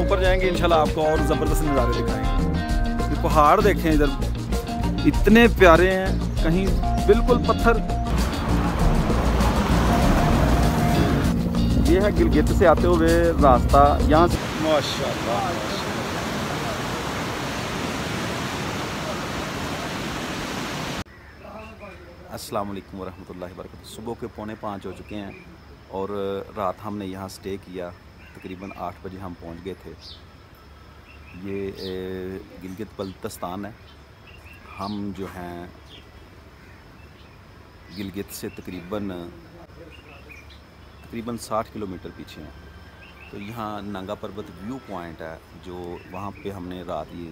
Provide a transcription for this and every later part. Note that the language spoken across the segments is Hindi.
ऊपर जाएंगे इंशाल्लाह आपको और ज़बरदस्त नज़ारे दिखाएंगे। ये पहाड़ देखें इधर, इतने प्यारे हैं, कहीं बिल्कुल पत्थर। ये है गिलगित से आते हुए रास्ता, यहाँ से माशाल्लाह। अस्सलाम वालेकुम वरहमतुल्लाहि वबरकातुहू। सुबह के 4:45 हो चुके हैं और रात हमने यहाँ स्टे किया। तकरीबन 8 बजे हम पहुँच गए थे। ये गिलगित बल्तिस्तान है। हम जो हैं गिलगित से तकरीबन 60 किलोमीटर पीछे हैं। तो यहाँ नंगा पर्वत व्यू पॉइंट है, जो वहाँ पे हमने रात, ये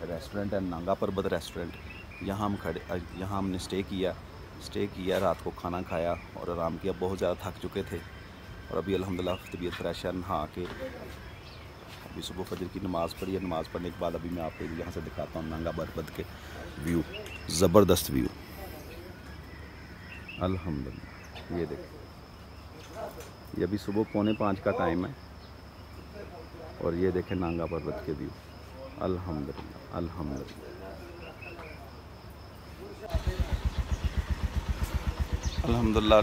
रेस्टोरेंट है नांगा पर्वत रेस्टोरेंट, यहाँ हमने स्टे किया, रात को खाना खाया और आराम किया। बहुत ज़्यादा थक चुके थे और अभी अल्हम्दुलिल्लाह तबीयत फ्रेश है। नहा के अभी सुबह फजर की नमाज़ पढ़ी है। नमाज़ पढ़ने के बाद अभी मैं आपको यहाँ से दिखाता हूँ नांगा पर्वत के व्यू, ज़बरदस्त व्यू अल्हम्दुलिल्लाह। ये देखिए, ये अभी सुबह 4:45 का टाइम है और ये देखें नांगा पर्वत के व्यू अल्हम्दुलिल्लाह अल्हम्दुलिल्लाह।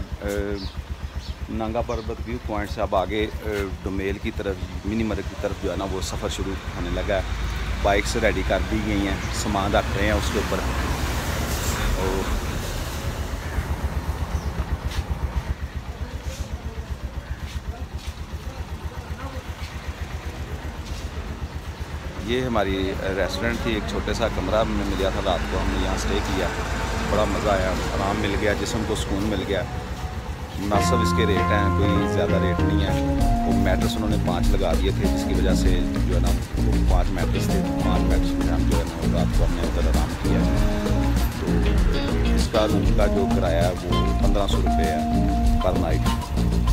नांगा पर्वत व्यू पॉइंट से अब आगे डोमेल की तरफ, मिनी मर्ग की तरफ जो है ना वो सफ़र शुरू होने लगा है। बाइक्स रेडी कर दी गई हैं, सामान रख रहे हैं उसके ऊपर। और ये हमारी रेस्टोरेंट थी, एक छोटे सा कमरा में मिला था रात को, हमने यहाँ स्टे किया। बड़ा मज़ा आया, आराम मिल गया, जिस्म को सुकून मिल गया। मुनासिब इसके रेट हैं, कोई ज़्यादा रेट नहीं है। वो मैट्रेस उन्होंने 5 लगा दिए थे, जिसकी वजह से जो है ना वो 5 मैट्रेस थे। 5 मैट्रेस में हम जो है ना रात को हमने उधर आराम किया। तो इसका रूम का जो किराया है वो 1500 रुपये है पर नाइट।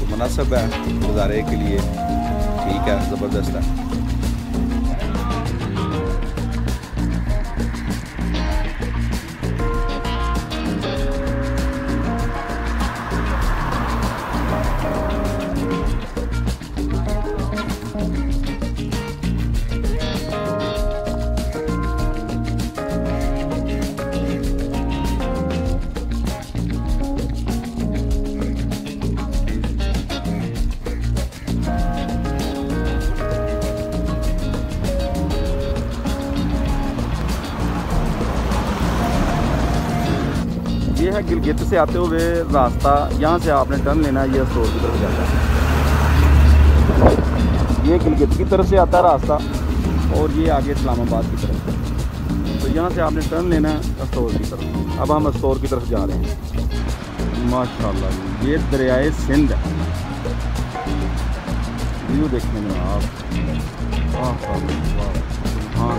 तो मुनासिब है, गुजारे के लिए ठीक है, ज़बरदस्त है। ये है गिलगित से आते हुए रास्ता, यहाँ से आपने टर्न लेना है, ये स्टोर की तरफ जाता है। ये गिलगित की तरफ से आता है रास्ता और ये आगे इस्लामाबाद की तरफ। तो यहाँ से आपने टर्न लेना है स्टोर की तरफ। अब हम स्टोर की तरफ जा रहे हैं। माशाल्लाह ये दरियाए सिंध है, व्यू देखने में आप हाँ।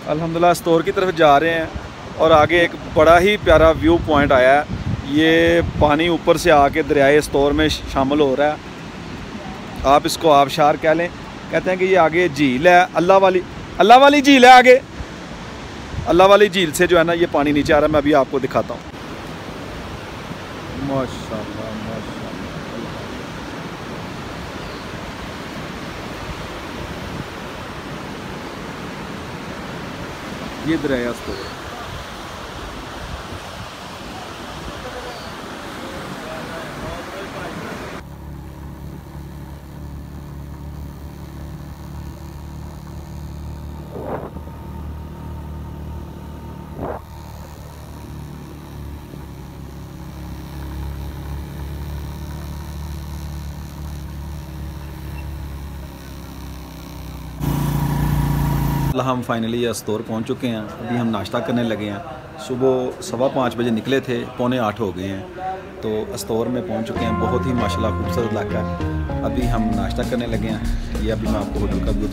अल्हम्दुलिल्लाह स्टोर की तरफ जा रहे हैं और आगे एक बड़ा ही प्यारा व्यू पॉइंट आया है। ये पानी ऊपर से आके दरियाए स्टोर में शामिल हो रहा है। आप इसको आबशार कह लें। कहते हैं कि ये आगे झील है, अल्लाह वाली झील है आगे। अल्लाह वाली झील से जो है ना ये पानी नीचे आ रहा है। मैं अभी आपको दिखाता हूँ। माशाल्लाह माशाल्लाह, ये दरिया स्टोर। अल्हम्दुलिल्लाह हम फाइनली स्टोर पहुंच चुके हैं। अभी हम नाश्ता करने लगे हैं। सुबह 5:15 बजे निकले थे, 7:45 हो गए हैं, तो स्टोर में पहुंच चुके हैं। बहुत ही माशाल्लाह खूबसूरत इलाका है। अभी हम नाश्ता करने लगे हैं। ये अभी मैं आपको होटल का व्यू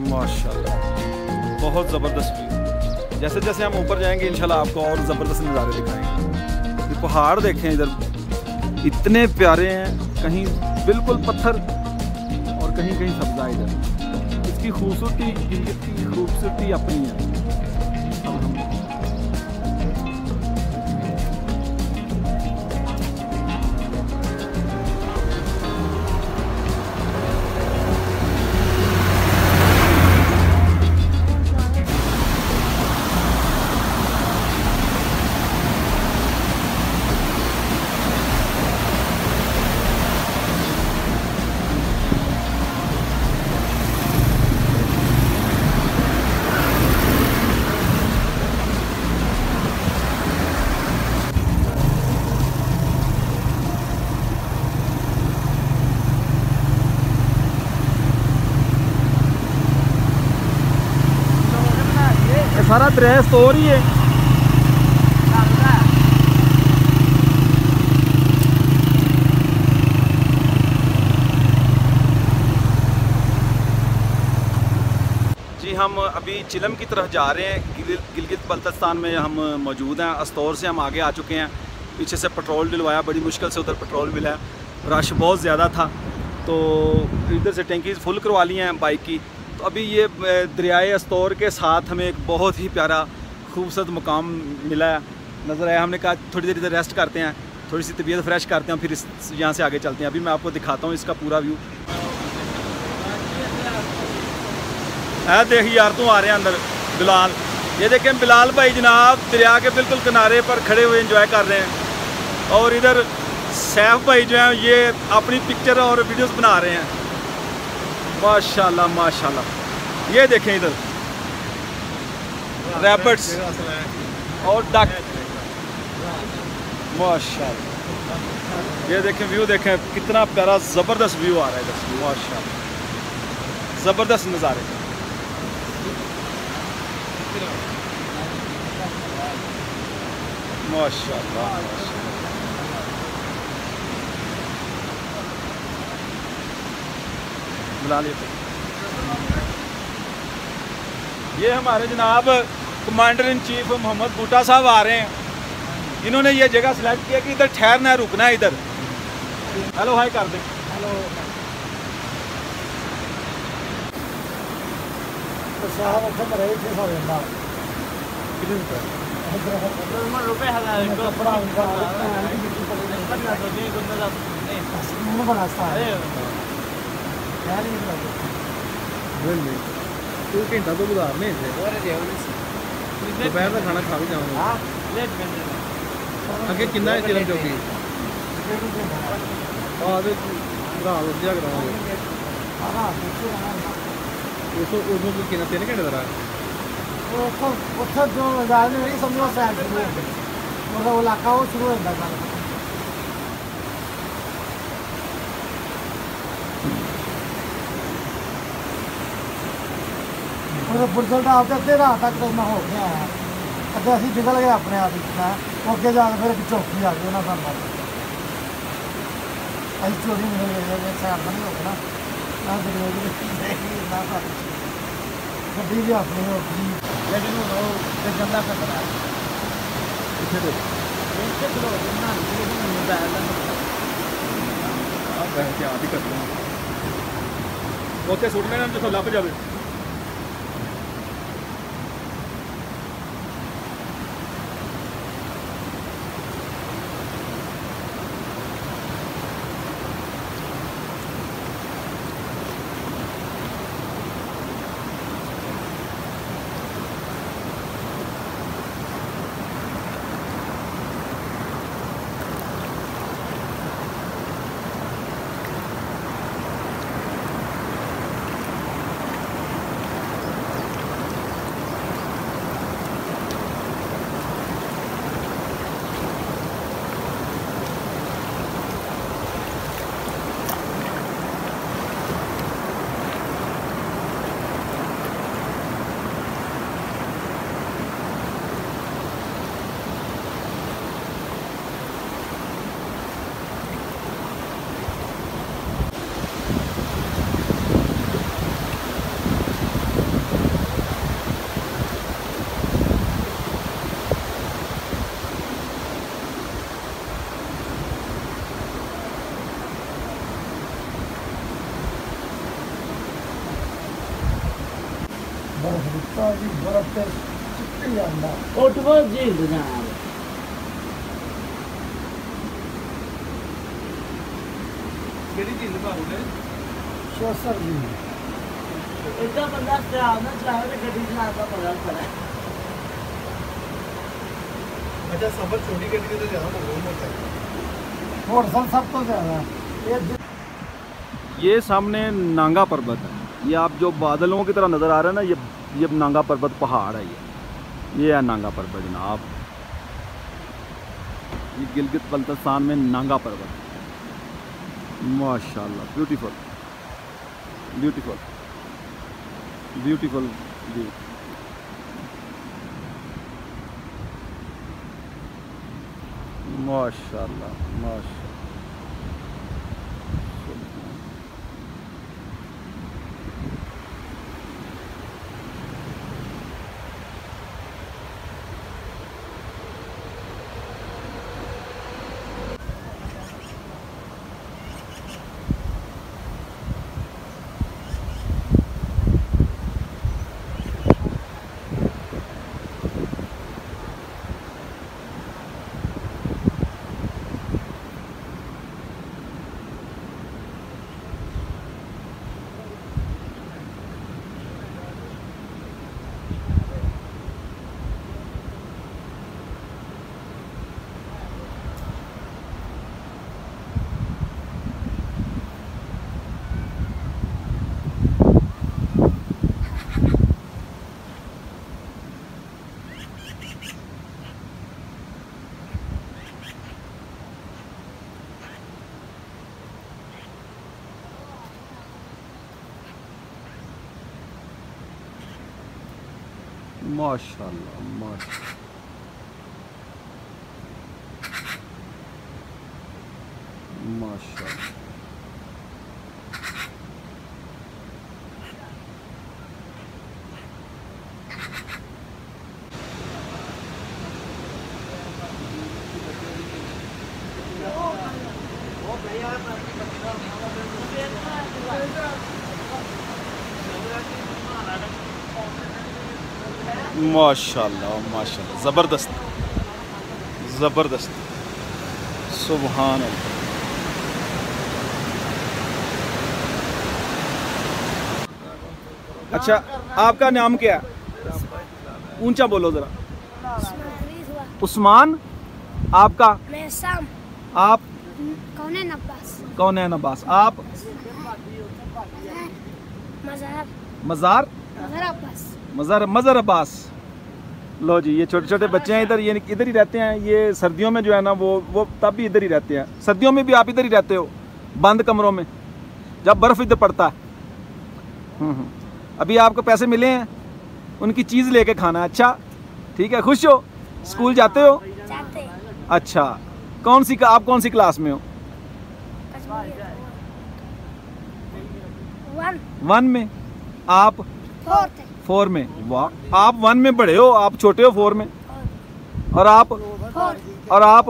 माशाल्लाह बहुत ज़बरदस्त व्यू। जैसे जैसे हम ऊपर जाएंगे इंशाल्लाह आपको और ज़बरदस्त नज़ारे दिखाएंगे। ये पहाड़ देखें इधर, इतने प्यारे हैं, कहीं बिल्कुल पत्थर और कहीं कहीं सब्ज़ा। इधर इसकी खूबसूरती, इसकी खूबसूरती अपनी है। सारा दरिया स्टोर ही है। जी हम अभी चिलम की तरफ जा रहे हैं। गिलगित बल्तिस्तान में हम मौजूद हैं। स्टोर से हम आगे आ चुके हैं। पीछे से पेट्रोल डलवाया, बड़ी मुश्किल से उधर पेट्रोल मिला है। रश बहुत ज़्यादा था, तो इधर से टैंकी फुल करवा ली हैं बाइक की। तो अभी ये दरियाए स्टोर के साथ हमें एक बहुत ही प्यारा खूबसूरत मुकाम मिला है, नज़र आया। हमने कहा थोड़ी देर इधर रेस्ट करते हैं, थोड़ी सी तबीयत फ्रेश करते हैं, फिर यहाँ से आगे चलते हैं। अभी मैं आपको दिखाता हूँ इसका पूरा व्यू। है देख यार, तू आ रहे हैं अंदर बिलाल। ये देखें बिलाल भाई जनाब दरिया के बिल्कुल किनारे पर खड़े हुए एंजॉय कर रहे हैं। और इधर सैफ भाई जो हैं ये अपनी पिक्चर और वीडियोस बना रहे हैं। माशाल्लाह माशाल्लाह। ये देखें इधर रैबिट्स और डक, माशाल्लाह। ये देखें व्यू, देखें कितना प्यारा ज़बरदस्त व्यू आ रहा है इधर। माशाल्लाह ज़बरदस्त नज़ारे। माशाल्लाह बुला लिए। ये हमारे जनाब कमांडर इन चीफ मोहम्मद बूटा साहब आ रहे हैं। इन्होंने ये जगह सिलेक्ट किया कि इधर ठहरना है, रुकना है इधर। हेलो हाय कर दे। हेलो तू घंटा तो गुजारने दोपहर का खाना खा भी जाऊँगा। अगे किन्ना है चिलम चौकी? रात उद्या कराओगे उसमें कितना 3 घंटे का जो समझो मतलब इलाका वो शुरू होता है। बुरजल टाप अद्धे रात तक तो मैं हो गया आया अगे असीं निकल गए अपने आप ही मैं अगे जाके फिर एक चौकी आ गई उन्होंने सानू असीं चोरी निकल गए सैर का नहीं होगा ना गड्डी भी अपनी हो गई लेकिन हूँ वो गंदा खतरा ਉੱਥੇ ਸੁੱਟ ਲੈਣਾ ਜਿੱਥੋਂ ਲੱਭ ਜਾਵੇ बर्फ से चिपक जाता फुटबॉल झील जाना ਕਿਹੜੀ ਝੀਲ ਭਾਉਗੇ शोसर जी इतना बंदा चलाना चाहे तो गड्डी चलाने का पता पड़ा अच्छा सफर छोटी गड्डी से तो ज़्यादा मकबूल होता है मोटरसाइकिल सब तो ज़्यादा ये सामने नांगा पर्वत है। ये आप जो बादलों की तरह नज़र आ रहा है ना, ये नांगा पर्वत पहाड़ है। ये है नांगा पर्वत जनाब। ये गिलगित बल्तिस्तान में नांगा पर्वत है। माशाल्लाह, ब्यूटीफुल ब्यूटीफुल ब्यूटीफुल व्यू। माशाल्लाह माशाल्लाह। माशाल्लाह माशाल्लाह माशाल्लाह। माशाल्लाह माशाल्लाह, ज़बरदस्त ज़बरदस्त, सुभान अल्लाह। अच्छा, आपका नाम क्या है? ऊंचा बोलो ज़रा। उस्मान। आपका? आप? कौन है नब्बास? आप? मज़ार मज़र अब्बास। लो जी, ये छोटे छोटे बच्चे हैं इधर, ये इधर ही रहते हैं। ये सर्दियों में जो है ना वो तब भी इधर ही रहते हैं। सर्दियों में भी आप इधर ही रहते हो, बंद कमरों में, जब बर्फ़ इधर पड़ता है। अभी आपको पैसे मिले हैं? उनकी चीज़ लेके खाना। अच्छा ठीक है, खुश हो? स्कूल जाते हो? जाते अच्छा, आप कौन सी क्लास में हो? वन में। आप? फोर में। वाह, आप वन में बड़े हो, आप छोटे हो फोर में। और आप? और आप?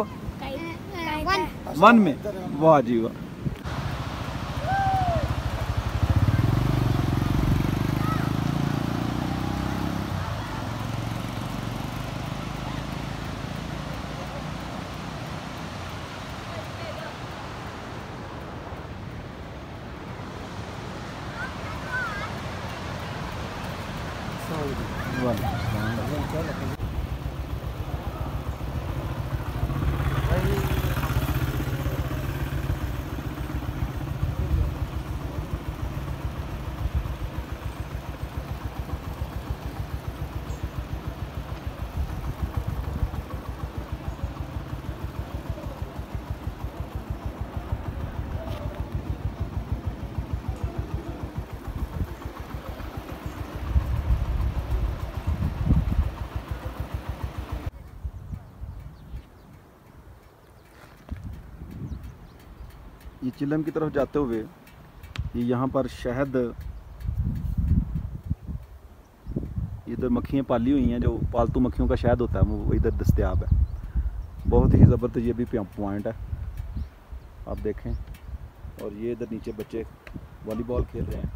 वन में। वाह जी वाह। ये चिलम की तरफ जाते हुए ये यहाँ पर शहद, इधर मक्खियाँ पाली हुई हैं, जो पालतू मक्खियों का शहद होता है वो इधर दस्तयाब है। बहुत ही ज़बरदस्त ये भी पॉइंट है, आप देखें। और ये इधर नीचे बच्चे वॉलीबॉल खेल रहे हैं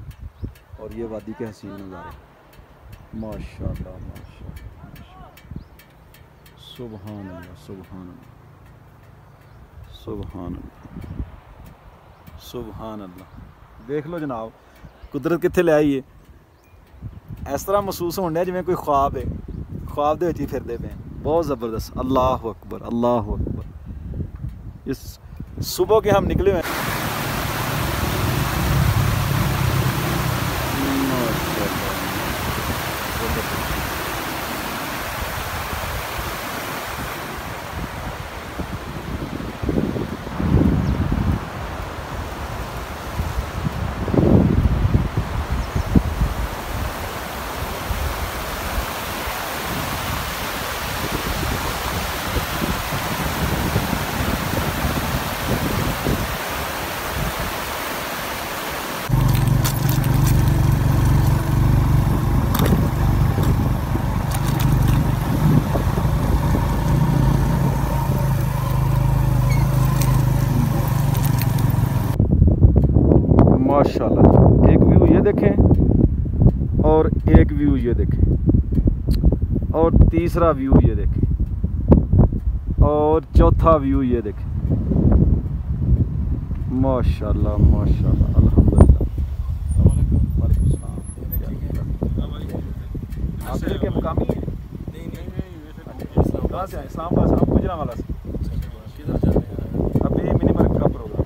और ये वादी के हसीन नज़ारे। माशाल्लाह माशाल्लाह, सुभान अल्लाह सुभान अल्लाह सुभान अल्लाह सुभान अल्लाह। देख लो जनाब, कुदरत कित्थे ले आई है। इस तरह महसूस होने है जिवें कोई ख्वाब है, ख्वाब दे विच ही फिरदे पे। बहुत ज़बरदस्त। अल्लाह अकबर अल्लाह अकबर। इस सुबह के हम निकले हुए हैं। माशाल्लाह, एक व्यू ये देखें और एक व्यू ये देखें और तीसरा व्यू ये देखें और चौथा व्यू ये देखें। माशाल्लाह माशाल्लाह अल्हम्दुलिल्लाह। आप के मुकामी हैं? कहाँ से आए? इस्लामाबाद से। आप गुजरांवाला से? अभी मिनी मार्केट का प्रोग्राम।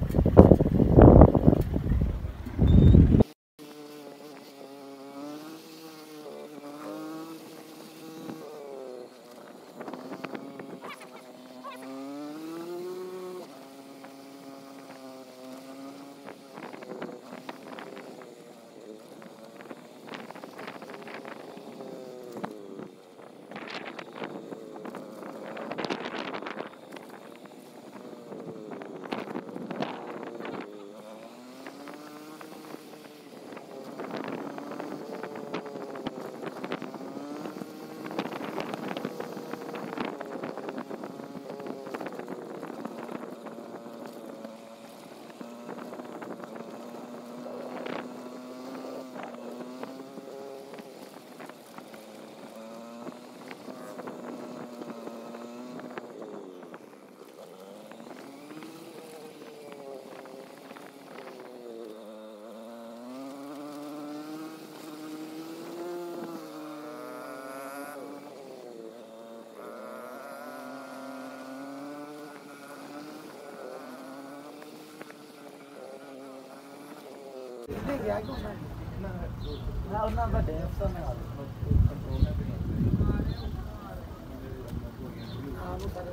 ना ਉਹਨਾਂ ਵੱਡੇ ਅਫਸਰ ਨੇ ਆ ਆਹ ਉਹ ਸਾਰੇ